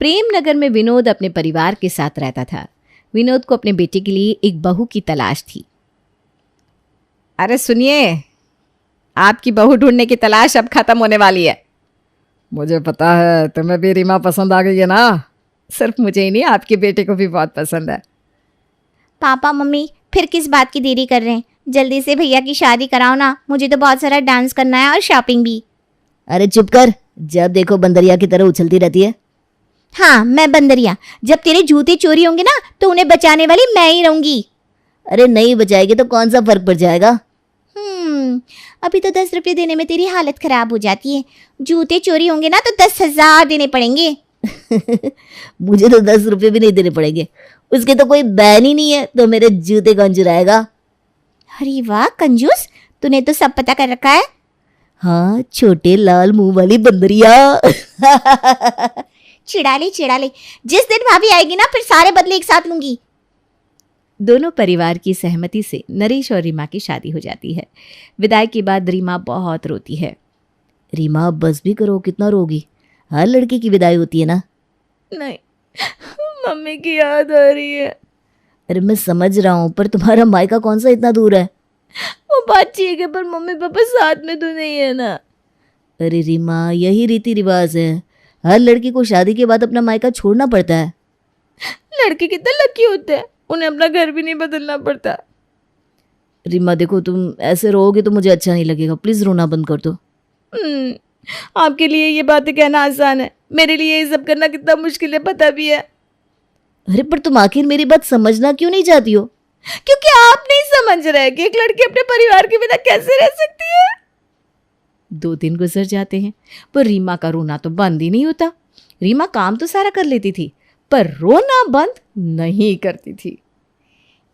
प्रेमनगर में विनोद अपने परिवार के साथ रहता था। विनोद को अपने बेटे के लिए एक बहू की तलाश थी। अरे सुनिए, आपकी बहू ढूंढने की तलाश अब खत्म होने वाली है। मुझे पता है, तुम्हें भी रीमा पसंद आ गई है ना? सिर्फ मुझे ही नहीं, आपके बेटे को भी बहुत पसंद है। पापा मम्मी फिर किस बात की देरी कर रहे हैं? जल्दी से भैया की शादी कराओ ना, मुझे तो बहुत सारा डांस करना है और शॉपिंग भी। अरे चुप कर, जब देखो बंदरिया की तरह उछलती रहती है। हाँ मैं बंदरिया, जब तेरे जूते चोरी होंगे ना तो उन्हें बचाने वाली मैं ही रहूंगी। अरे नहीं बचाएगी तो कौन सा फर्क पड़ जाएगा? अभी तो 10 रुपये देने में तेरी हालत खराब हो जाती है, जूते चोरी होंगे ना तो 10,000 देने पड़ेंगे। मुझे तो 10 रुपये भी नहीं देने पड़ेंगे, उसके तो कोई बैन ही नहीं है, तो मेरे जूते कौन चुराएगा? अरे वाह कंजूस, तूने तो सब पता कर रखा है। हाँ, छोटे लाल मुंह वाली बंदरिया। चिढ़ा ले, जिस दिन भाभी आएगी ना फिर सारे बदले एक साथ लूंगी। दोनों परिवार की सहमति से नरेश और रीमा की शादी हो जाती है। विदाई के बाद रीमा बहुत रोती है। रीमा बस भी करो, कितना रोगी? हर लड़की की विदाई होती है ना। नहीं, मम्मी की याद आ रही है। अरे मैं समझ रहा हूँ, पर तुम्हारा मायका कौन सा इतना दूर है? वो बात ठीक है, पर मम्मी पापा साथ में तो नहीं है ना। अरे रीमा, यही रीति रिवाज है, हर लड़की को शादी के बाद अपना मायका छोड़ना पड़ता है। लड़के कितने लकी होते हैं, उन्हें अपना घर भी नहीं बदलना पड़ता। रीमा देखो, तुम ऐसे रोओगे तो मुझे अच्छा नहीं लगेगा, प्लीज रोना बंद कर दो। आपके लिए ये बातें कहना आसान है, मेरे लिए ये सब करना कितना मुश्किल है पता भी है। अरे पर तुम आखिर मेरी बात समझना क्यों नहीं चाहती हो? क्योंकि आप नहीं समझ रहे कि एक लड़की अपने परिवार के बिना कैसे रह सकती है। 2 दिन गुजर जाते हैं, पर रीमा का रोना तो बंद ही नहीं होता। रीमा काम तो सारा कर लेती थी, पर रोना बंद नहीं करती थी।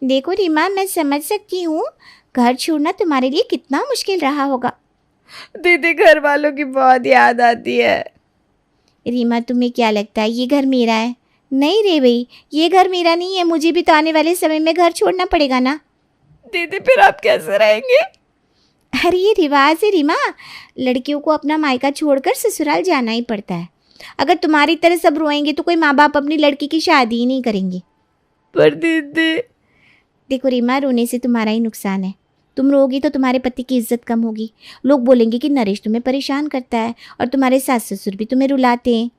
देखो रीमा, मैं समझ सकती हूँ घर छोड़ना तुम्हारे लिए कितना मुश्किल रहा होगा। दीदी, घर वालों की बहुत याद आती है। रीमा तुम्हें क्या लगता है ये घर मेरा है? नहीं रे भाई, ये घर मेरा नहीं है, मुझे भी तो आने वाले समय में घर छोड़ना पड़ेगा ना। दीदी फिर आप कैसे रहेंगे? अरे ये रिवाज है रीमा, लड़कियों को अपना मायका छोड़कर ससुराल जाना ही पड़ता है। अगर तुम्हारी तरह सब रोएंगे तो कोई माँ बाप अपनी लड़की की शादी ही नहीं करेंगे। पर दीदी। देखो रीमा, रोने से तुम्हारा ही नुकसान है। तुम रोगी तो तुम्हारे पति की इज्जत कम होगी, लोग बोलेंगे कि नरेश तुम्हें परेशान करता है और तुम्हारे सास ससुर भी तुम्हें रुलाते हैं।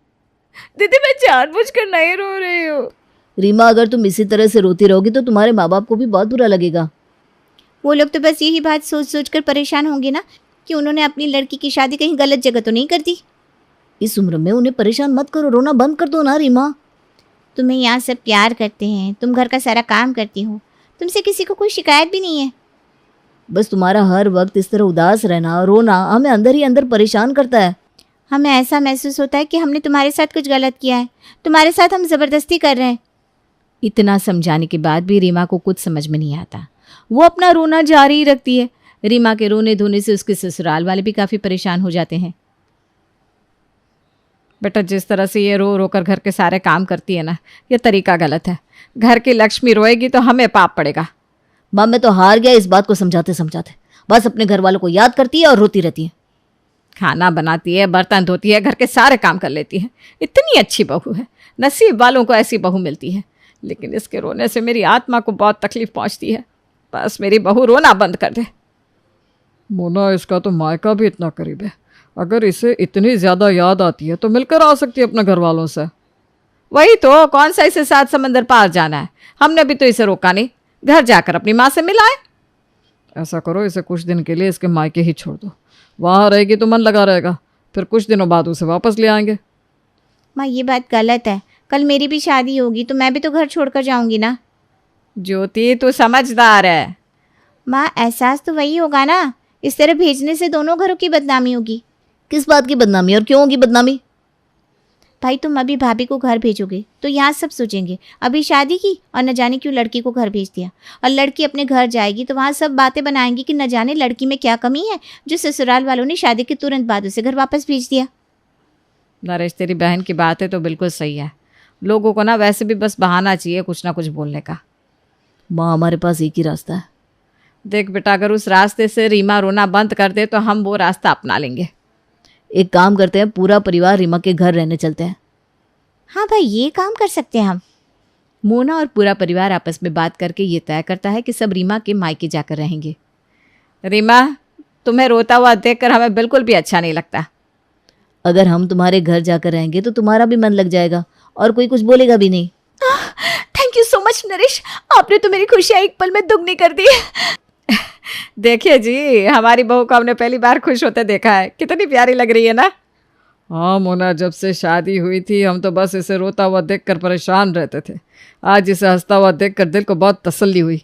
दीदी मैं जानबूझकर नहीं रो रही हूँ। रीमा, अगर तुम इसी तरह से रोती रहोगी तो तुम्हारे माँ बाप को भी बहुत बुरा लगेगा। वो लोग तो बस यही बात सोच सोच कर परेशान होंगे ना कि उन्होंने अपनी लड़की की शादी कहीं गलत जगह तो नहीं कर दी। इस उम्र में उन्हें परेशान मत करो, रोना बंद कर दो ना रीमा। तुम्हें यहाँ सब प्यार करते हैं, तुम घर का सारा काम करती हो, तुमसे किसी को कोई शिकायत भी नहीं है। बस तुम्हारा हर वक्त इस तरह उदास रहना, रोना हमें अंदर ही अंदर परेशान करता है। हमें ऐसा महसूस होता है कि हमने तुम्हारे साथ कुछ गलत किया है, तुम्हारे साथ हम ज़बरदस्ती कर रहे हैं। इतना समझाने के बाद भी रीमा को कुछ समझ में नहीं आता। वो अपना रोना जारी ही रखती है। रीमा के रोने धोने से उसके ससुराल वाले भी काफ़ी परेशान हो जाते हैं। बेटा, जिस तरह से ये रो रो कर घर के सारे काम करती है ना, ये तरीका गलत है। घर की लक्ष्मी रोएगी तो हमें पाप पड़ेगा। माँ, मैं तो हार गया इस बात को समझाते समझाते। बस अपने घर वालों को याद करती है और रोती रहती है। खाना बनाती है, बर्तन धोती है, घर के सारे काम कर लेती है। इतनी अच्छी बहू है, नसीब वालों को ऐसी बहू मिलती है। लेकिन इसके रोने से मेरी आत्मा को बहुत तकलीफ पहुंचती है। बस मेरी बहू रोना बंद कर दे। मोना, इसका तो मायका भी इतना करीब है, अगर इसे इतनी ज़्यादा याद आती है तो मिलकर आ सकती है अपने घर वालों से। वही तो, कौन सा इसे 7 समंदर पार जाना है? हमने भी तो इसे रोका नहीं, घर जाकर अपनी माँ से मिलाए। ऐसा करो, इसे कुछ दिन के लिए इसके मायके ही छोड़ दो, वहाँ रहेगी तो मन लगा रहेगा, फिर कुछ दिनों बाद उसे वापस ले आएंगे। माँ ये बात गलत है, कल मेरी भी शादी होगी तो मैं भी तो घर छोड़कर जाऊंगी ना। ज्योति, तू समझदार है। माँ एहसास तो वही होगा ना, इस तरह भेजने से दोनों घरों की बदनामी होगी। किस बात की बदनामी और क्यों होगी बदनामी? भाई तुम अभी भाभी को घर भेजोगे तो यहाँ सब सोचेंगे अभी शादी की और न जाने क्यों लड़की को घर भेज दिया, और लड़की अपने घर जाएगी तो वहाँ सब बातें बनाएंगी कि न जाने लड़की में क्या कमी है जो ससुराल वालों ने शादी के तुरंत बाद उसे घर वापस भेज दिया। नरेश, तेरी बहन की बातें तो बिल्कुल सही है। लोगों को ना वैसे भी बस बहाना चाहिए कुछ ना कुछ बोलने का। माँ, हमारे पास एक ही रास्ता है। देख बेटा, अगर उस रास्ते से रीमा रोना बंद कर दे तो हम वो रास्ता अपना लेंगे। एक काम करते हैं, पूरा परिवार रीमा के घर रहने चलते हैं। हाँ भाई, ये काम कर सकते हैं हम। मोना और पूरा परिवार आपस में बात करके ये तय करता है कि सब रीमा के मायके जाकर रहेंगे। रीमा, तुम्हें रोता हुआ देखकर हमें बिल्कुल भी अच्छा नहीं लगता। अगर हम तुम्हारे घर जाकर रहेंगे तो तुम्हारा भी मन लग जाएगा और कोई कुछ बोलेगा भी नहीं। Thank you so much Naresh, आपने तो मेरी खुशियाँ एक पल में दुगनी कर दी। देखिए जी, हमारी बहू को हमने पहली बार खुश होते देखा है, कितनी प्यारी लग रही है ना। हाँ मोना, जब से शादी हुई थी हम तो बस इसे रोता हुआ देखकर परेशान रहते थे। आज इसे हंसता हुआ देखकर दिल को बहुत तसल्ली हुई।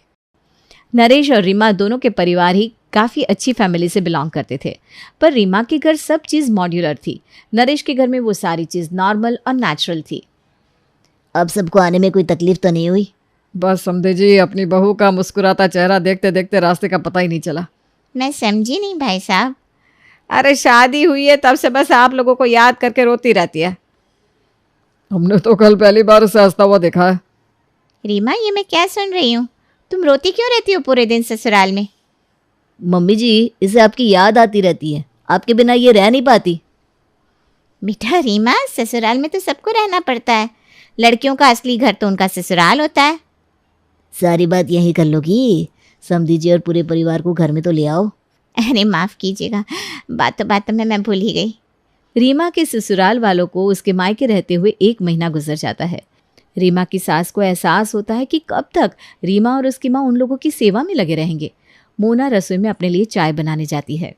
नरेश और रीमा दोनों के परिवार ही काफ़ी अच्छी फैमिली से बिलोंग करते थे, पर रीमा के घर सब चीज़ मॉड्यूलर थी। नरेश के घर में वो सारी चीज़ नॉर्मल और नेचुरल थी। अब सबको आने में कोई तकलीफ तो नहीं हुई? बस समझे जी, अपनी बहू का मुस्कुराता चेहरा देखते देखते रास्ते का पता ही नहीं चला। मैं समझी नहीं भाई साहब। अरे शादी हुई है तब से बस आप लोगों को याद करके रोती रहती है। हमने तो कल पहली बार उसे हंसता हुआ देखा है। रीमा, ये मैं क्या सुन रही हूँ? तुम रोती क्यों रहती हो पूरे दिन ससुराल में? मम्मी जी, इसे आपकी याद आती रहती है, आपके बिना ये रह नहीं पाती। बेटा रीमा, ससुराल में तो सबको रहना पड़ता है। लड़कियों का असली घर तो उनका ससुराल होता है। सारी बात यही कर लो कि समधी जी और पूरे परिवार को घर में तो ले आओ। अरे माफ़ कीजिएगा, बातों बातों में मैं भूल ही गई। रीमा के ससुराल वालों को उसके मायके रहते हुए 1 महीना गुजर जाता है। रीमा की सास को एहसास होता है कि कब तक रीमा और उसकी माँ उन लोगों की सेवा में लगे रहेंगे। मोना रसोई में अपने लिए चाय बनाने जाती है।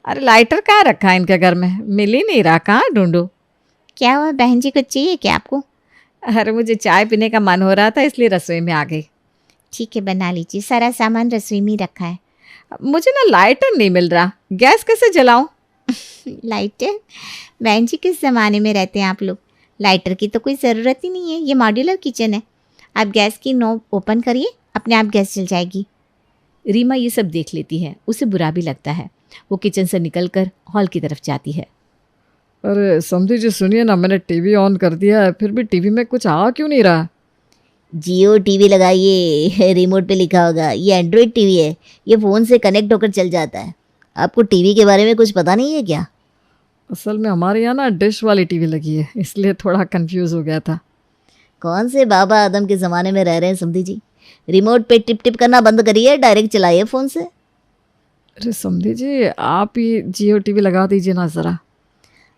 अरे लाइटर कहाँ रखा है इनके घर में, मिल ही नहीं रहा, कहाँ ढूंढूं। क्या हुआ बहन जी, कुछ चाहिए क्या आपको? अरे मुझे चाय पीने का मन हो रहा था, इसलिए रसोई में आ गई। ठीक है, बना लीजिए, सारा सामान रसोई में ही रखा है। मुझे ना लाइटर नहीं मिल रहा, गैस कैसे जलाऊं? लाइटर? बहन जी, किस ज़माने में रहते हैं आप लोग? लाइटर की तो कोई ज़रूरत ही नहीं है, ये मॉड्यूलर किचन है। आप गैस की नॉब ओपन करिए, अपने आप गैस जल जाएगी। रीमा ये सब देख लेती है, उसे बुरा भी लगता है। वो किचन से निकलकर हॉल की तरफ जाती है। अरे समझी जी सुनिए ना, मैंने टीवी ऑन कर दिया है, फिर भी टीवी में कुछ आ क्यों नहीं रहा? जियो टीवी लगाइए, रिमोट पे लिखा होगा। ये एंड्रॉयड टीवी है, ये फ़ोन से कनेक्ट होकर चल जाता है। आपको टीवी के बारे में कुछ पता नहीं है क्या? असल में हमारे यहाँ ना डिश वाली टीवी लगी है, इसलिए थोड़ा कंफ्यूज हो गया था। कौन से बाबा आदम के ज़माने में रह रहे हैं समधी जी? रिमोट पे टिप टिप करना बंद करिए, डायरेक्ट चलाइए फ़ोन से। अरे समझी जी, आप ही जियो टीवी लगा दीजिए ना ज़रा।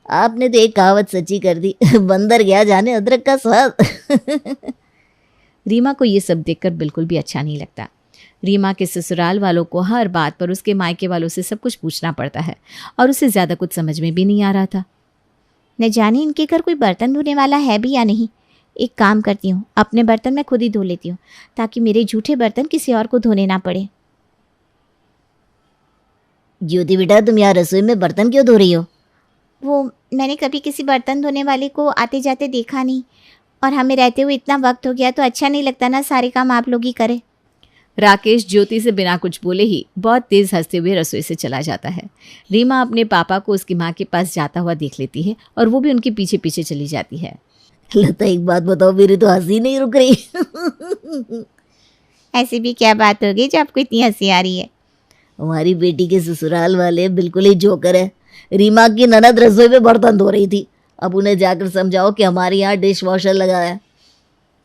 आपने तो एक कहावत सच्ची कर दी, बंदर गया जाने अदरक का स्वाद। रीमा को ये सब देखकर बिल्कुल भी अच्छा नहीं लगता। रीमा के ससुराल वालों को हर बात पर उसके मायके वालों से सब कुछ पूछना पड़ता है और उसे ज़्यादा कुछ समझ में भी नहीं आ रहा था। न जाने इनके घर कोई बर्तन धोने वाला है भी या नहीं। एक काम करती हूँ, अपने बर्तन मैं खुद ही धो लेती हूँ, ताकि मेरे झूठे बर्तन किसी और को धोने ना पड़े। ज्योति बेटा, तुम यहाँ रसोई में बर्तन क्यों धो रही हो? वो मैंने कभी किसी बर्तन धोने वाले को आते जाते देखा नहीं, और हमें रहते हुए इतना वक्त हो गया, तो अच्छा नहीं लगता ना सारे काम आप लोग ही करें। राकेश ज्योति से बिना कुछ बोले ही बहुत तेज हंसते हुए रसोई से चला जाता है। रीमा अपने पापा को उसकी माँ के पास जाता हुआ देख लेती है और वो भी उनके पीछे पीछे चली जाती है। लता, एक बात बताओ, मेरी तो हंसी नहीं रुक रही। ऐसी भी क्या बात हो गई जो आपको इतनी हंसी आ रही है? हमारी बेटी के ससुराल वाले बिल्कुल ही जोकर है। रीमा की ननद रसोई में बर्तन धो रही थी, अब उन्हें जाकर समझाओ कि हमारे यहाँ डिश वॉशर लगा है।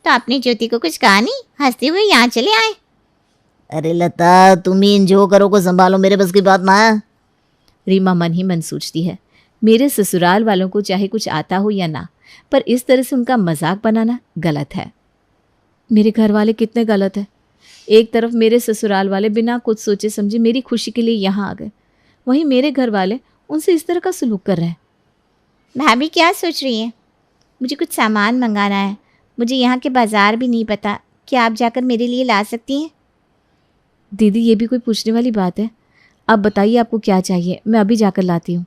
तो आपने ज्योति को कुछ कहा नहीं? हंसते हुए यहाँ चले आए। अरे लता, तुम ही इन जोकरों को संभालो, मेरे बस की बात ना है। रीमा मन ही मन सोचती है, मेरे ससुराल वालों को चाहे कुछ आता हो या ना, पर इस तरह से उनका मजाक बनाना गलत है। मेरे घर वाले कितने गलत हैं। एक तरफ मेरे ससुराल वाले बिना कुछ सोचे समझे मेरी खुशी के लिए यहाँ आ गए, वहीं मेरे घर वाले उनसे इस तरह का सलूक कर रहे हैं। भाभी क्या सोच रही हैं? मुझे कुछ सामान मंगाना है, मुझे यहाँ के बाज़ार भी नहीं पता, क्या आप जाकर मेरे लिए ला सकती हैं? दीदी, ये भी कोई पूछने वाली बात है? आप बताइए आपको क्या चाहिए, मैं अभी जाकर लाती हूँ।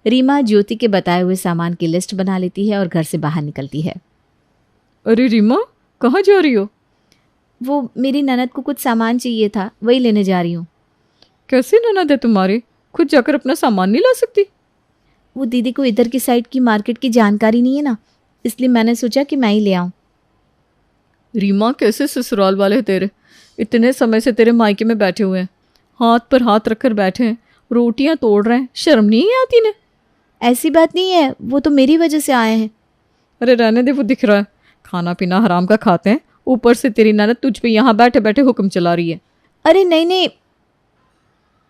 रीमा ज्योति के बताए हुए सामान की लिस्ट बना लेती है और घर से बाहर निकलती है। अरे रीमा, कहाँ जा रही हो? वो मेरी ननद को कुछ सामान चाहिए था, वही लेने जा रही हूँ। कैसी ननद है तुम्हारी, खुद जाकर अपना सामान नहीं ला सकती? वो दीदी को इधर की साइड की मार्केट की जानकारी नहीं है ना, इसलिए मैंने सोचा कि मैं ही ले आऊँ। रीमा, कैसे ससुराल वाले तेरे, इतने समय से तेरे मायके में बैठे हुए हैं, हाथ पर हाथ रखकर बैठे हैं, रोटियां तोड़ रहे हैं, शर्म नहीं आती ने? ऐसी बात नहीं है, वो तो मेरी वजह से आए हैं। अरे रहने दे, वो दिख रहा है खाना पीना हराम का खाते हैं, ऊपर से तेरी ननद तुझ पे यहाँ बैठे बैठे हुक्म चला रही है। अरे नहीं नहीं,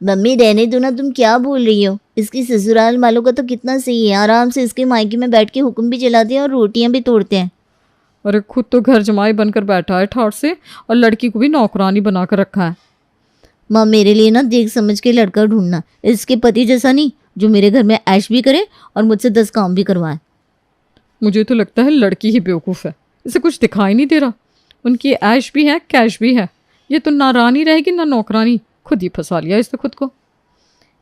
मम्मी रहने दो ना, तुम क्या बोल रही हो? इसकी ससुराल वालों का तो कितना सही है, आराम से इसके मायके में बैठ के हुक्म भी चलाते हैं और रोटियां भी तोड़ते हैं। अरे खुद तो घर जमाई बनकर बैठा है ठाट से, और लड़की को भी नौकरानी बना कर रखा है। माँ मेरे लिए ना देख समझ के लड़का ढूंढना, इसके पति जैसा नहीं जो मेरे घर में ऐश भी करे और मुझसे 10 काम भी करवाए। मुझे तो लगता है लड़की ही बेवकूफ़ है, इसे कुछ दिखाई नहीं दे रहा। उनकी ऐश भी है, कैश भी है, ये तो ना रानी रहेगी ना नौकरानी, खुद ही फंसा लिया इसने खुद को।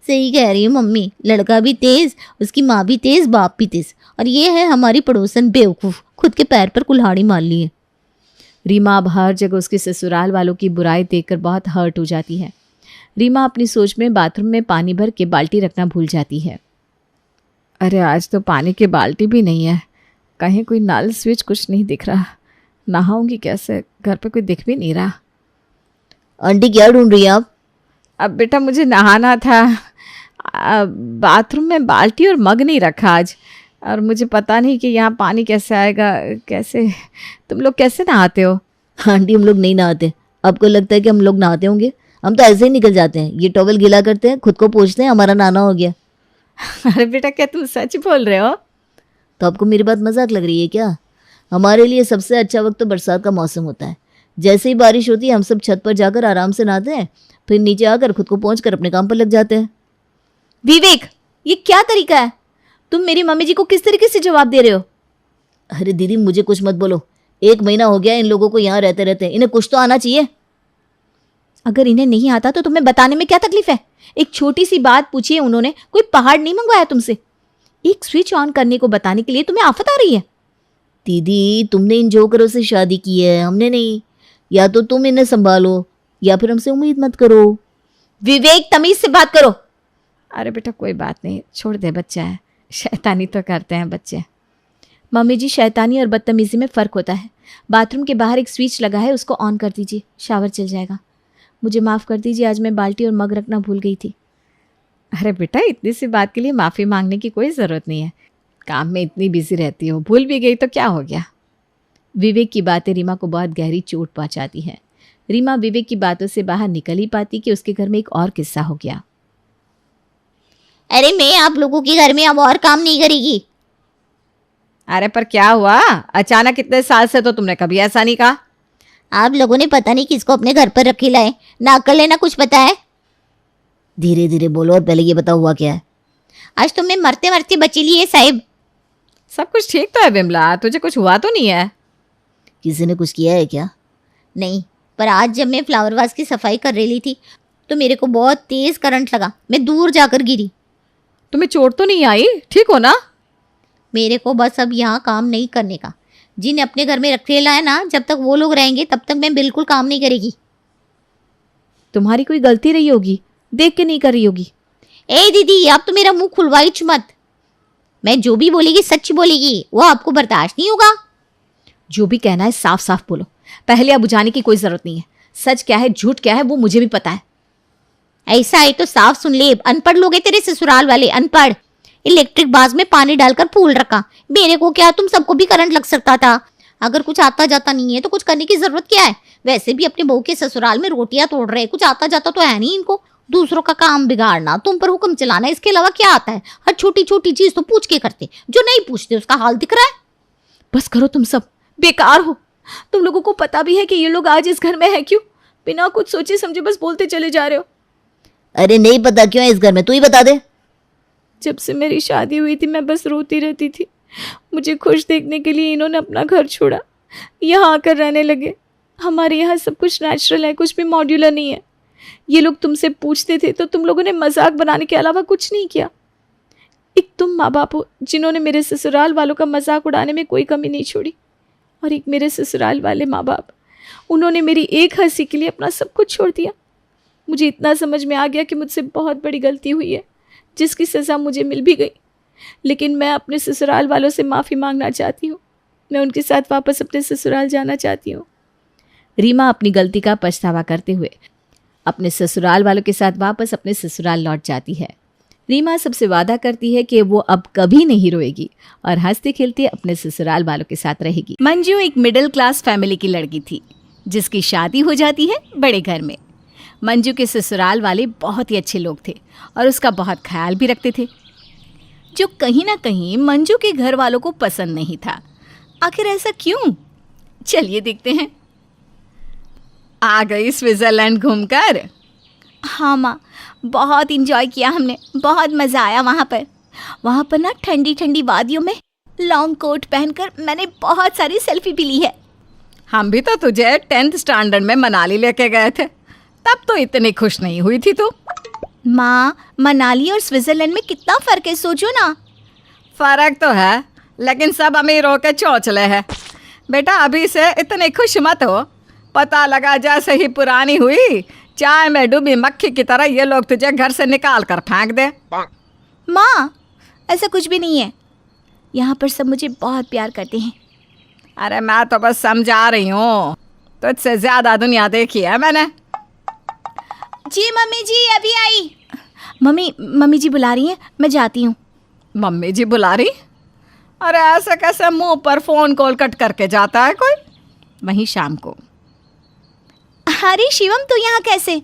सही कह रही है मम्मी, लड़का भी तेज, उसकी माँ भी तेज, बाप भी तेज, और ये है हमारी पड़ोसन बेवकूफ़, खुद के पैर पर कुल्हाड़ी मार ली है। रीमा अब हर जगह उसके ससुराल वालों की बुराई देखकर बहुत हर्ट हो जाती है। रीमा अपनी सोच में बाथरूम में पानी भर के बाल्टी रखना भूल जाती है। अरे आज तो पानी की बाल्टी भी नहीं है, कहीं कोई नल स्विच कुछ नहीं दिख रहा, नहाऊंगी कैसे, घर पे कोई दिख भी नहीं रहा। आंटी क्या ढूंढ रही है आप? अब बेटा मुझे नहाना था, बाथरूम में बाल्टी और मग नहीं रखा आज, और मुझे पता नहीं कि यहाँ पानी कैसे आएगा, कैसे, तुम लोग कैसे नहाते हो? आंटी हम लोग नहीं नहाते, आपको लगता है कि हम लोग नहाते होंगे? हम तो ऐसे ही निकल जाते हैं, ये टॉवल गीला करते हैं, खुद को पोंछते हैं, हमारा नहाना हो गया। अरे बेटा क्या तुम सच बोल रहे हो? तो आपको मेरी बात मजाक लग रही है क्या? हमारे लिए सबसे अच्छा वक्त तो बरसात का मौसम होता है। जैसे ही बारिश होती है हम सब छत पर जाकर आराम से नहाते हैं, फिर नीचे आकर खुद को पोंछ कर अपने काम पर लग जाते हैं। विवेक, ये क्या तरीका है? तुम मेरी मम्मी जी को किस तरीके से जवाब दे रहे हो? अरे दीदी मुझे कुछ मत बोलो, 1 महीना हो गया इन लोगों को यहाँ रहते रहते, इन्हें कुछ तो आना चाहिए। अगर इन्हें नहीं आता तो तुम्हें बताने में क्या तकलीफ है? एक छोटी सी बात पूछी है उन्होंने, कोई पहाड़ नहीं मंगवाया तुमसे। एक स्विच ऑन करने को बताने के लिए तुम्हें आफत आ रही है? दीदी तुमने इन जोकरों से शादी की है, हमने नहीं। या तो तुम इन्हें संभालो या फिर हमसे उम्मीद मत करो। विवेक तमीज से बात करो। अरे बेटा कोई बात नहीं, छोड़ दे, बच्चा है, शैतानी तो करते हैं बच्चे। मम्मी जी शैतानी और बदतमीजी में फ़र्क होता है। बाथरूम के बाहर एक स्विच लगा है, उसको ऑन कर दीजिए, शावर चल जाएगा। मुझे माफ़ कर दीजिए, आज मैं बाल्टी और मग रखना भूल गई थी। अरे बेटा इतनी सी बात के लिए माफ़ी मांगने की कोई ज़रूरत नहीं है, काम में इतनी बिजी रहती हो, भूल भी गई तो क्या हो गया। विवेक की बातें रीमा को बहुत गहरी चोट पहुंचाती है। रीमा विवेक की बातों से बाहर निकल ही पाती कि उसके घर में एक और किस्सा हो गया। अरे मैं आप लोगों के घर में अब और काम नहीं करेगी। अरे पर क्या हुआ अचानक? इतने साल से तो तुमने कभी ऐसा नहीं कहा। आप लोगों ने पता नहीं किसको अपने घर पर रखे लाए, ना अक्ल है ना कुछ पता है। धीरे धीरे बोलो और पहले ये बताओ हुआ क्या है। आज तुमने मरते मरते बची ली है साहिब। सब कुछ ठीक तो है बिमला, तुझे कुछ हुआ तो नहीं है? किसी ने कुछ किया है क्या? नहीं, पर आज जब मैं फ्लावर वास की सफाई कर रही थी तो मेरे को बहुत तेज करंट लगा, मैं दूर जाकर गिरी। तुम्हें चोट तो नहीं आई? ठीक हो ना? मेरे को बस अब यहाँ काम नहीं करने का। जिन्हें अपने घर में रखे लाए ना, जब तक वो लोग रहेंगे तब तक मैं बिल्कुल काम नहीं करेगी। तुम्हारी कोई गलती रही होगी, देख के नहीं कर रही होगी। ए दीदी अब तो मेरा मुंह खुलवाई मत। मैं जो भी बोलेगी सच बोलेगी, वो आपको बर्दाश्त नहीं होगा। जो भी कहना है साफ साफ बोलो, पहले अब बुझाने की कोई जरूरत नहीं है। सच क्या है झूठ क्या है वो मुझे भी पता है। ऐसा है तो साफ सुन ले, अनपढ़ लोग हैं तेरे ससुराल वाले, अनपढ़। इलेक्ट्रिक बाज में पानी डालकर फूल रखा, मेरे को क्या, तुम सबको भी करंट लग सकता था। अगर कुछ आता जाता नहीं है तो कुछ करने की जरूरत क्या है? वैसे भी अपने बहू के ससुराल में रोटियां तोड़ रहे, कुछ आता जाता तो है नहीं इनको। दूसरों का काम बिगाड़ना, तुम पर हुक्म चलाना, इसके अलावा क्या आता है? हर छोटी छोटी चीज तो पूछ के करते, जो नहीं पूछते उसका हाल दिख रहा है। बस करो, तुम सब बेकार हो। तुम लोगों को पता भी है कि ये लोग आज इस घर में है क्यों? बिना कुछ सोचे समझे बस बोलते चले जा रहे हो। अरे नहीं पता क्यों है इस घर में, तू ही बता दे। जब से मेरी शादी हुई थी मैं बस रोती रहती थी। मुझे खुश देखने के लिए इन्होंने अपना घर छोड़ा, यहाँ आकर रहने लगे। हमारे यहाँ सब कुछ नेचुरल है, कुछ भी मॉड्यूलर नहीं है। ये लोग तुमसे पूछते थे तो तुम लोगों ने मजाक बनाने के अलावा कुछ नहीं किया। एक तुम माँ बाप हो जिन्होंने मेरे ससुराल वालों का मजाक उड़ाने में कोई कमी नहीं छोड़ी, और एक मेरे ससुराल वाले माँ बाप, उन्होंने मेरी एक हंसी के लिए अपना सब कुछ छोड़ दिया। मुझे इतना समझ में आ गया कि मुझसे बहुत बड़ी गलती हुई है, जिसकी सज़ा मुझे मिल भी गई। लेकिन मैं अपने ससुराल वालों से माफ़ी मांगना चाहती हूँ। मैं उनके साथ वापस अपने ससुराल जाना चाहती हूँ। रीमा अपनी गलती का पछतावा करते हुए अपने ससुराल वालों के साथ वापस अपने ससुराल लौट जाती है। रीमा सबसे वादा करती है कि वो अब कभी नहीं रोएगी और हंसते खेलते अपने ससुराल वालों के साथ रहेगी। मंजू एक मिडिल क्लास फैमिली की लड़की थी जिसकी शादी हो जाती है बड़े घर में। मंजू के ससुराल वाले बहुत ही अच्छे लोग थे और उसका बहुत ख्याल भी रखते थे, जो कहीं ना कहीं मंजू के घर वालों को पसंद नहीं था। आखिर ऐसा क्यों? चलिए देखते हैं। आ गई स्विट्जरलैंड घूमकर? हाँ माँ, बहुत इंजॉय किया हमने, बहुत मज़ा आया वहाँ पर ना ठंडी ठंडी वादियों में लॉन्ग कोट पहनकर मैंने बहुत सारी सेल्फी भी ली है। हम भी तो तुझे 10th स्टैंडर्ड में मनाली लेके गए थे, तब तो इतनी खुश नहीं हुई थी तू। माँ, मनाली और स्विट्जरलैंड में कितना फ़र्क है, सोचो ना। फर्क तो है, लेकिन सब अमीरों के चौचले हैं। बेटा अभी से इतने खुश मत हो, पता लगा जैसे ही पुरानी हुई चाय में डूबी मक्खी की तरह ये लोग तुझे घर से निकाल कर फेंक दे। माँ, ऐसा कुछ भी नहीं है, यहाँ पर सब मुझे बहुत प्यार करते हैं। अरे मैं तो बस समझा रही हूँ, तुझसे ज़्यादा दुनिया देखी है मैंने। जी मम्मी जी, अभी आई। मम्मी जी बुला रही हैं, मैं जाती हूँ। मम्मी जी बुला रही? अरे ऐसे कैसे मुंह पर फ़ोन कॉल कट करके जाता है कोई? वहीं शाम को। अरे शिवम, तू यहाँ कैसे?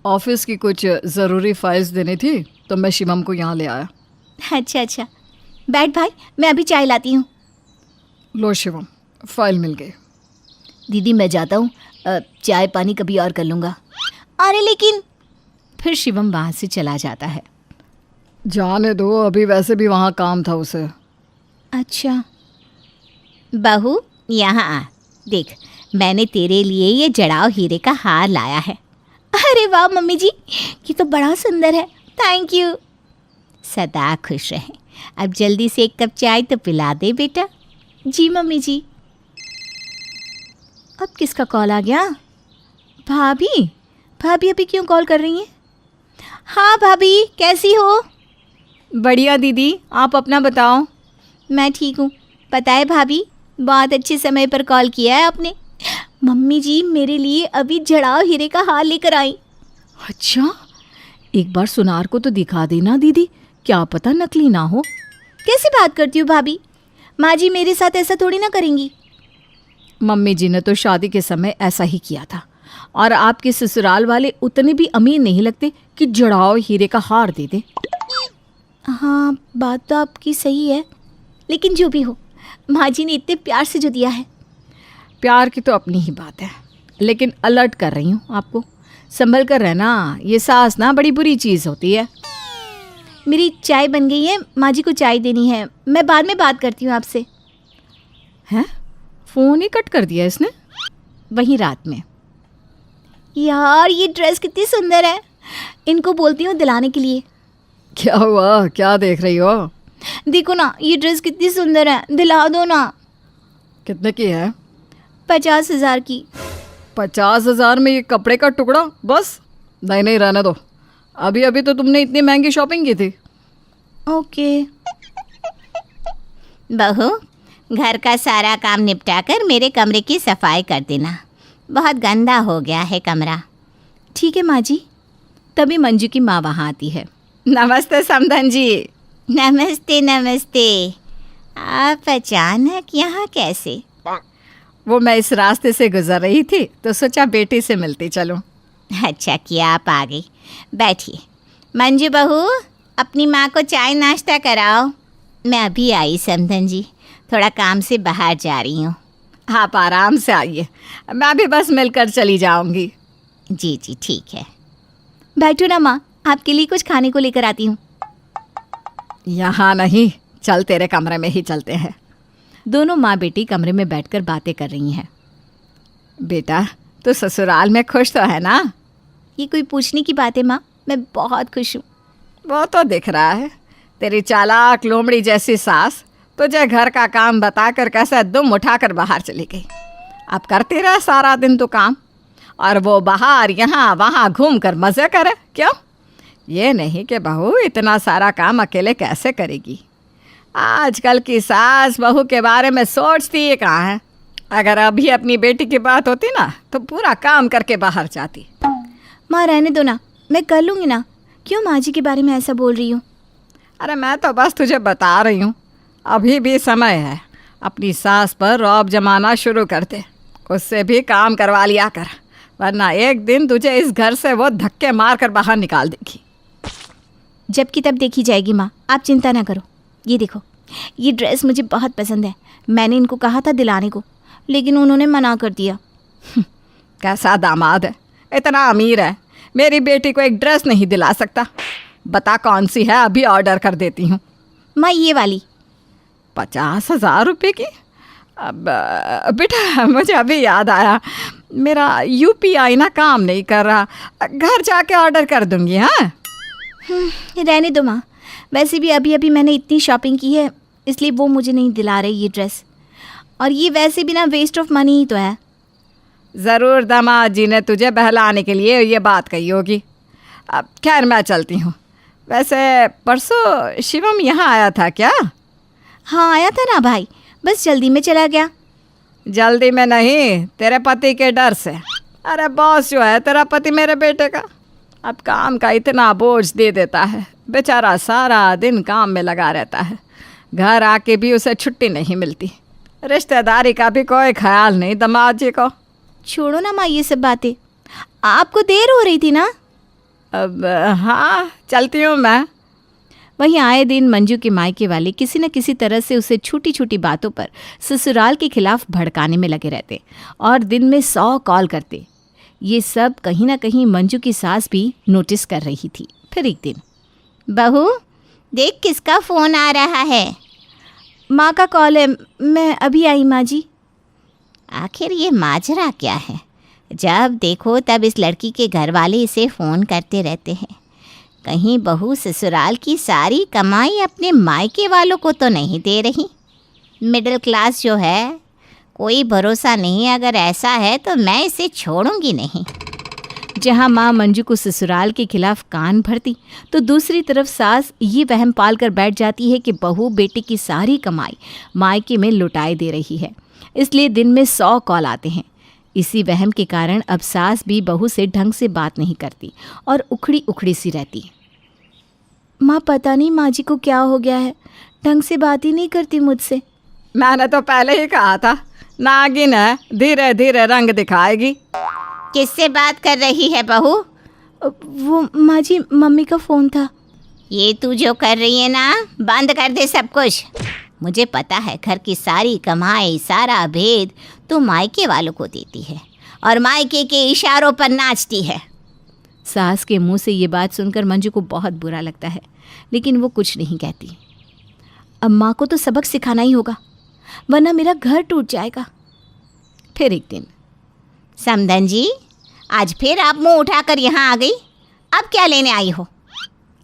ऑफिस की कुछ ज़रूरी फाइल्स देनी थी तो मैं शिवम को यहाँ ले आया। अच्छा, बैठ भाई, मैं अभी चाय लाती हूँ। लो शिवम, फाइल मिल गई। दीदी मैं जाता हूँ, चाय पानी कभी और कर लूँगा। अरे लेकिन। फिर शिवम वहाँ से चला जाता है। जाने दो, अभी वैसे भी वहाँ काम था उसे। अच्छा बहू, यहाँ आ, देख मैंने तेरे लिए ये जड़ाव हीरे का हार लाया है। अरे वाह मम्मी जी, ये तो बड़ा सुंदर है, थैंक यू। सदा खुश रहे। अब जल्दी से एक कप चाय तो पिला दे बेटा। जी मम्मी जी। अब किसका कॉल आ गया? भाभी अभी क्यों कॉल कर रही हैं? हाँ भाभी, कैसी हो? बढ़िया दीदी, आप अपना बताओ। मैं ठीक हूँ। पता है भाभी, बहुत अच्छे समय पर कॉल किया है आपने। मम्मी जी मेरे लिए अभी जड़ाव हीरे का हार लेकर आई। अच्छा, एक बार सुनार को तो दिखा देना दीदी, क्या पता नकली ना हो। कैसी बात करती हो भाभी? माँ जी मेरे साथ ऐसा थोड़ी ना करेंगी। मम्मी जी ने तो शादी के समय ऐसा ही किया था, और आपके ससुराल वाले उतने भी अमीर नहीं लगते कि जड़ाव हीरे का हार दे दे। हाँ, बात तो आपकी सही है, लेकिन जो भी हो, माँ जी ने इतने प्यार से जो दिया है। प्यार की तो अपनी ही बात है, लेकिन अलर्ट कर रही हूँ आपको, संभल कर रहना। ये सास ना बड़ी बुरी चीज़ होती है। मेरी चाय बन गई है, माँ जी को चाय देनी है, मैं बाद में बात करती हूँ आपसे। हैं? फ़ोन ही कट कर दिया इसने वहीं रात में। यार ये ड्रेस कितनी सुंदर है, इनको बोलती हूँ दिलाने के लिए। क्या हुआ, क्या देख रही हो? देखो ना, ये ड्रेस कितनी सुंदर है, दिला दो ना। कितने की है? 50,000 की। 50,000 में ये कपड़े का टुकड़ा? बस नहीं रहने दो, अभी अभी तो तुमने इतनी महंगी शॉपिंग की थी। ओके बहू, घर का सारा काम निपटा कर मेरे कमरे की सफाई कर देना, बहुत गंदा हो गया है कमरा। ठीक है माँ जी। तभी मंजू की माँ वहाँ आती है। नमस्ते समधन जी। नमस्ते। आप अचानक यहाँ कैसे? वो मैं इस रास्ते से गुजर रही थी तो सोचा बेटी से मिलती चलूं। अच्छा किया, आप आ गई, बैठिए। मंजू बहू, अपनी माँ को चाय नाश्ता कराओ। मैं अभी आई समधन जी, थोड़ा काम से बाहर जा रही हूँ। आप आराम से आइए, मैं भी बस मिलकर चली जाऊंगी। जी ठीक है। बैठो ना माँ, आपके लिए कुछ खाने को लेकर आती हूँ। यहाँ नहीं, चल तेरे कमरे में ही चलते हैं। दोनों माँ बेटी कमरे में बैठकर बातें कर रही हैं। बेटा तो ससुराल में खुश तो है ना? ये कोई पूछने की बात है माँ, मैं बहुत खुश हूँ। वो तो दिख रहा है, तेरी चालाक लोमड़ी जैसी सास तुझे घर का काम बताकर कैसे दुम उठाकर बाहर चली गई। अब करती रह सारा दिन तो काम, और वो बाहर यहाँ वहाँ घूम कर मज़े करे। क्यों? ये नहीं कि बहू इतना सारा काम अकेले कैसे करेगी। आजकल की सास बहू के बारे में सोचती ही कहाँ है। अगर अभी अपनी बेटी की बात होती ना तो पूरा काम करके बाहर जाती। माँ रहने दो ना, मैं कर लूँगी ना, क्यों माँ जी के बारे में ऐसा बोल रही हो? अरे मैं तो बस तुझे बता रही हूँ, अभी भी समय है, अपनी सास पर रौब जमाना शुरू कर दे, उससे भी काम करवा लिया कर, वरना एक दिन तुझे इस घर से वो धक्के मार कर बाहर निकाल देगी। जब की तब देखी जाएगी माँ, आप चिंता ना करो। ये देखो, ये ड्रेस मुझे बहुत पसंद है। मैंने इनको कहा था दिलाने को, लेकिन उन्होंने मना कर दिया। कैसा दामाद है, इतना अमीर है, मेरी बेटी को एक ड्रेस नहीं दिला सकता। बता कौन सी है, अभी ऑर्डर कर देती हूँ। माँ ये वाली। 50,000 रुपये की? अब बेटा मुझे अभी याद आया, मेरा UPI ना काम नहीं कर रहा, घर जाके ऑर्डर कर दूँगी। हाँ रहने दो माँ, वैसे भी अभी अभी मैंने इतनी शॉपिंग की है, इसलिए वो मुझे नहीं दिला रही ये ड्रेस। और ये वैसे भी ना वेस्ट ऑफ मनी ही तो है। ज़रूर दामाद जी ने तुझे बहलाने के लिए ये बात कही होगी। अब खैर मैं चलती हूँ। वैसे परसों शिवम यहाँ आया था क्या? हाँ आया था ना भाई, बस जल्दी में चला गया। जल्दी में नहीं, तेरे पति के डर से। अरे बॉस जो है तेरा पति मेरे बेटे का, अब काम का इतना बोझ दे देता है, बेचारा सारा दिन काम में लगा रहता है, घर आके भी उसे छुट्टी नहीं मिलती। रिश्तेदारी का भी कोई ख्याल नहीं दामाद जी को। छोड़ो ना माँ ये सब बातें, आपको देर हो रही थी ना। अब हाँ चलती हूँ मैं। वहीं आए दिन मंजू के मायके वाले किसी न किसी तरह से उसे छोटी छोटी बातों पर ससुराल के खिलाफ भड़काने में लगे रहते और दिन में 100 कॉल करते। ये सब कहीं ना कहीं मंजू की सास भी नोटिस कर रही थी। फिर एक दिन, बहू देख किसका फ़ोन आ रहा है। माँ का कॉल है, मैं अभी आई माँ जी। आखिर ये माजरा क्या है, जब देखो तब इस लड़की के घर वाले इसे फ़ोन करते रहते हैं। कहीं बहू ससुराल की सारी कमाई अपने मायके वालों को तो नहीं दे रही। मिडिल क्लास जो है, कोई भरोसा नहीं। अगर ऐसा है तो मैं इसे छोड़ूंगी नहीं। जहाँ माँ मंजू को ससुराल के खिलाफ कान भरती, तो दूसरी तरफ सास ये वहम पाल कर बैठ जाती है कि बहू बेटे की सारी कमाई मायके में लुटाए दे रही है, इसलिए दिन में 100 कॉल आते हैं। इसी वहम के कारण अब सास भी बहू से ढंग से बात नहीं करती और उखड़ी उखड़ी सी रहती है। माँ पता नहीं माँ जी को क्या हो गया है, ढंग से बात ही नहीं करती मुझसे। मैंने तो पहले ही कहा था, नागिन है, धीरे धीरे रंग दिखाएगी। किससे बात कर रही है बहू? वो माँ जी मम्मी का फ़ोन था। ये तू जो कर रही है ना, बंद कर दे सब कुछ। मुझे पता है घर की सारी कमाई, सारा भेद तू मायके वालों को देती है और मायके के इशारों पर नाचती है। सास के मुंह से ये बात सुनकर मंजू को बहुत बुरा लगता है, लेकिन वो कुछ नहीं कहती। अब माँ को तो सबक सिखाना ही होगा, वरना मेरा घर टूट जाएगा। फिर एक दिन, समधन जी आज फिर आप मुंह उठाकर यहाँ आ गई, अब क्या लेने आई हो?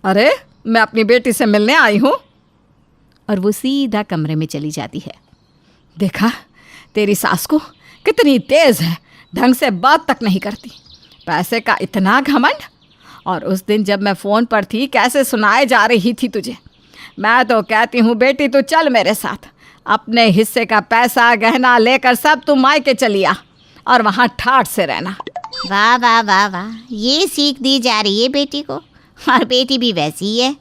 अरे मैं अपनी बेटी से मिलने आई हूँ। और वो सीधा कमरे में चली जाती है। देखा तेरी सास को, कितनी तेज़ है, ढंग से बात तक नहीं करती, पैसे का इतना घमंड। और उस दिन जब मैं फ़ोन पर थी कैसे सुनाए जा रही थी तुझे। मैं तो कहती हूँ बेटी तू चल मेरे साथ, अपने हिस्से का पैसा गहना लेकर सब तू मायके चली आ और वहाँ ठाठ से रहना। वाह वाह वाह वाह, ये सीख दी जा रही है बेटी को, और बेटी भी वैसी ही है।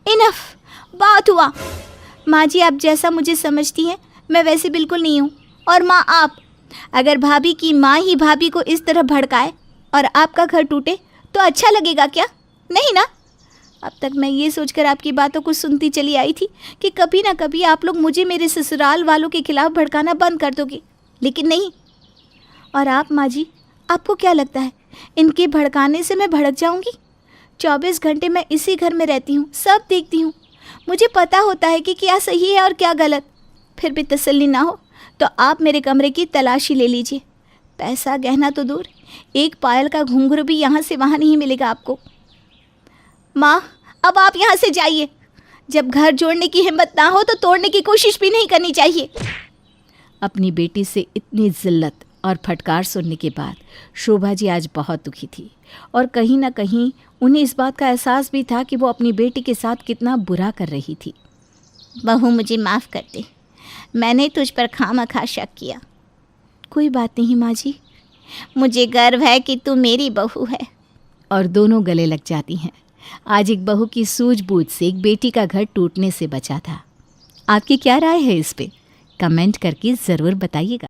इनफ, बात हुआ। माँ जी आप जैसा मुझे समझती हैं मैं वैसे बिल्कुल नहीं हूँ। और माँ आप, अगर भाभी की माँ ही भाभी को इस तरह भड़काए और आपका घर टूटे तो अच्छा लगेगा क्या? नहीं ना। अब तक मैं ये सोचकर आपकी बातों को सुनती चली आई थी कि कभी ना कभी आप लोग मुझे मेरे ससुराल वालों के खिलाफ भड़काना बंद कर दोगे, लेकिन नहीं। और आप माँ जी, आपको क्या लगता है इनके भड़काने से मैं भड़क जाऊँगी? 24 घंटे मैं इसी घर में रहती हूँ, सब देखती हूँ, मुझे पता होता है कि क्या सही है और क्या गलत। फिर भी तसल्ली ना हो तो आप मेरे कमरे की तलाशी ले लीजिए। पैसा गहना तो दूर, एक पायल का घुंघरू भी यहाँ से वहाँ नहीं मिलेगा आपको। माँ अब आप यहाँ से जाइए। जब घर जोड़ने की हिम्मत ना हो तो तोड़ने की कोशिश भी नहीं करनी चाहिए। अपनी बेटी से इतनी जिल्लत और फटकार सुनने के बाद शोभा जी आज बहुत दुखी थी और कहीं ना कहीं उन्हें इस बात का एहसास भी था कि वो अपनी बेटी के साथ कितना बुरा कर रही थी। बहू मुझे माफ़ कर दे, मैंने तुझ पर खामखा शक किया। कोई बात नहीं माँ जी, मुझे गर्व है कि तू मेरी बहू है। और दोनों गले लग जाती हैं। आज एक बहू की सूझबूझ से एक बेटी का घर टूटने से बचा था। आपकी क्या राय है इस पे? कमेंट करके ज़रूर बताइएगा।